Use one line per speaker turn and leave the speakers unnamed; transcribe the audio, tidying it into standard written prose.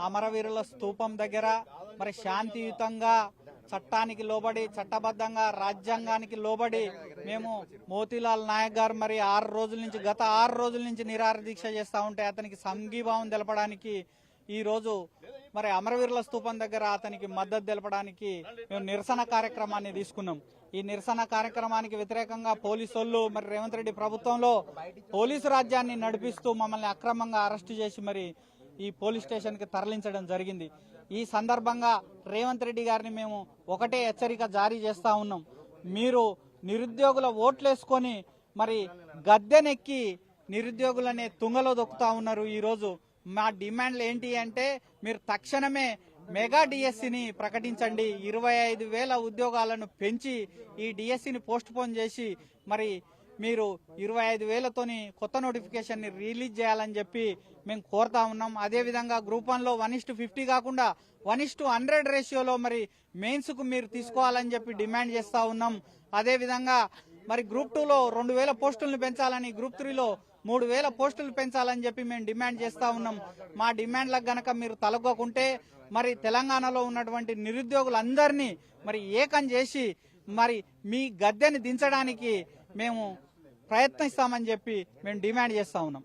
అమరవీరుల స్తూపం దగ్గర మరి శాంతియుతంగా చట్టానికి లోబడి చట్టబద్ధంగా రాజ్యాంగానికి లోబడి మేము మోతీలాల్ నాయక్ గారు మరి గత 6 రోజుల నుంచి నిరాహార దీక్ష చేస్తూ ఉంటే అతనికి సంఘీభావం తెలపడానికి ఈ రోజు మరి అమరవీరుల స్తూపం దగ్గర అతనికి మద్దతు తెలపడానికి మేము నిరసన కార్యక్రమాన్ని తీసుకున్నాం. ఈ నిరసన కార్యక్రమానికి వ్యతిరేకంగా పోలీసు మరి రేవంత్ రెడ్డి ప్రభుత్వంలో పోలీసు రాజ్యాన్ని నడిపిస్తూ మమ్మల్ని అక్రమంగా అరెస్టు చేసి మరి ఈ పోలీస్ స్టేషన్ కి తరలించడం జరిగింది. ఈ సందర్భంగా రేవంత్ రెడ్డి గారిని మేము ఒకటే హెచ్చరిక జారీ చేస్తా ఉన్నాం. మీరు నిరుద్యోగుల ఓట్లేసుకొని మరి గద్దెనెక్కి నిరుద్యోగులనే తుంగలో దొక్కుతా ఉన్నారు. ఈ రోజు మా డిమాండ్లు ఏంటి అంటే మీరు తక్షణమే మెగా డిఎస్సిని ప్రకటించండి. 25,000 ఉద్యోగాలను పెంచి ఈ డిఎస్సిని పోస్ట్ పోన్ చేసి మరి మీరు 25,000తోని కొత్త నోటిఫికేషన్ ని రిలీజ్ చేయాలని చెప్పి మేము కోరుతా ఉన్నాం. అదేవిధంగా గ్రూప్ 1లో 1:50 కాకుండా 1:100 రేషియోలో మరి మెయిన్స్ కు మీరు తీసుకోవాలని చెప్పి డిమాండ్ చేస్తా ఉన్నాం. అదేవిధంగా మరి గ్రూప్ 2లో 2,000 పోస్టులను పెంచాలని, గ్రూప్ 3లో 3,000 పోస్టులు పెంచాలని చెప్పి మేము డిమాండ్ చేస్తా ఉన్నాం. మా డిమాండ్లకు గనక మీరు తలగకుంటే మరి తెలంగాణలో ఉన్నటువంటి నిరుద్యోగులందరినీ మరి ఏకం చేసి మరి మీ గద్దెని దించడానికి మేము ప్రయత్నిస్తామని చెప్పి మేము డిమాండ్ చేస్తా ఉన్నాం.